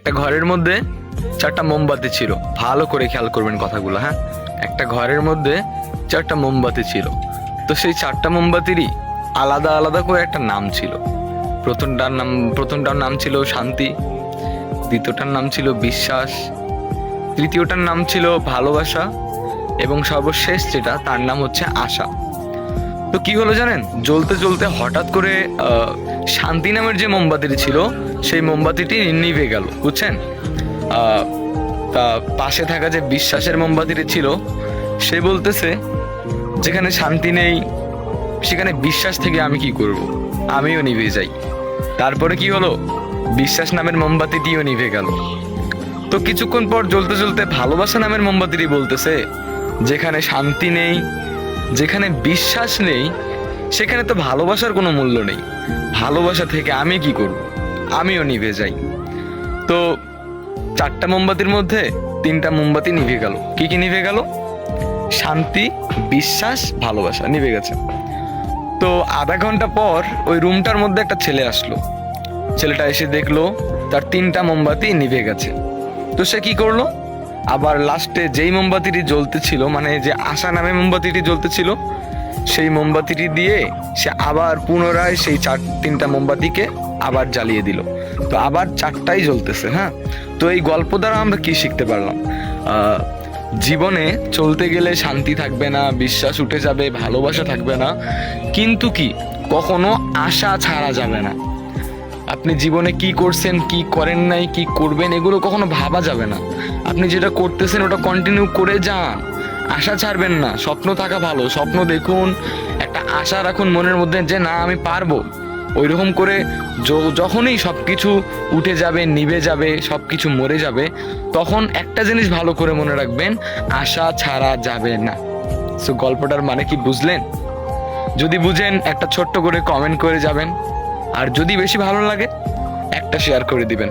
একটা ঘরের মধ্যে 4টা মোমবাতি ছিল। ভালো করে খেয়াল করবেন কথাগুলো, হ্যাঁ। একটা ঘরের মধ্যে 4টা মোমবাতি ছিল। তো সেই 4টা মোমবাতিরই আলাদা আলাদা করে একটা নাম ছিল। প্রথমটার নাম ছিল শান্তি, দ্বিতীয়টার নাম ছিল বিশ্বাস, তৃতীয়টার নাম ছিল ভালোবাসা এবং সর্বশেষ যেটা তার নাম হচ্ছে আশা। তো কি হলো জানেন, জ্বলতে জ্বলতে হঠাৎ করে শান্তি নামের যে মোমবাতিটি ছিল সেই মোমবাতিটি নিভে গেল, বুঝছেন। তা পাশে থাকা যে বিশ্বাসের মোমবাতিটি ছিল সে বলতেছে, যেখানে শান্তি নেই সেখানে বিশ্বাস থেকে আমি কি করব, আমিও নিভে যাই। তারপরে কি হলো, বিশ্বাস নামের মোমবাতিটিও নিভে গেল। তো কিছুক্ষণ পর জ্বলতে জ্বলতে ভালোবাসা নামের মোমবাতিটি বলতেছে, যেখানে শান্তি নেই, যেখানে বিশ্বাস নেই, সেখানে তো ভালোবাসার কোনো মূল্য নেই। ভালোবাসা থেকে আমি কি করব, আমিও নিভে যাই। তো 4টা মোমবাতির মধ্যে 3টা মোমবাতি নিভে গেল। কি কি নিভে গেল? শান্তি, বিশ্বাস, ভালোবাসা নিভে গেছে। তো আধা ঘন্টা পর ওই রুমটার মধ্যে একটা ছেলে আসলো। ছেলেটা এসে দেখলো তার 3টা মোমবাতি নিভে গেছে। তো সে কি করলো, আবার লাস্টে যেই মোমবাতিটি জ্বলতেছিল, মানে যে আশা নামে মোমবাতিটি জ্বলতেছিল, সেই মোমবাতিটি দিয়ে সে আবার পুনরায় সেই 3টা মোমবাতিকে আবার জ্বালিয়ে দিল। তো আবার 4টাই জ্বলতেছে, হ্যাঁ। তো এই গল্প দ্বারা আমরা কি শিখতে পারলাম? জীবনে চলতে গেলে শান্তি থাকবে না, বিশ্বাস উঠে যাবে, ভালোবাসা থাকবে না, কিন্তু কি কখনো আশা ছাড়া যাবে না। আপনি জীবনে কি করছেন, কি করেন নাই, কি করবেন, এগুলো কখনো ভাবা যাবে না। আপনি যেটা করতেছেন ওটা কন্টিনিউ করে যান, আশা ছাড়বেন না। স্বপ্ন থাকা ভালো, স্বপ্ন দেখুন, একটা আশা রাখুন মনের মধ্যে যে না আমি পারবো। ওইরকম করে যখনই সবকিছু উঠে যাবে, নিভে যাবে, সবকিছু মরে যাবে, তখন একটা জিনিস ভালো করে মনে রাখবেন, আশা ছাড়া যাবে না। সো গল্পটার মানে কি বুঝলেন? যদি বুঝেন একটা ছোট্ট করে কমেন্ট করে যাবেন, আর যদি বেশি ভালো লাগে একটা শেয়ার করে দিবেন।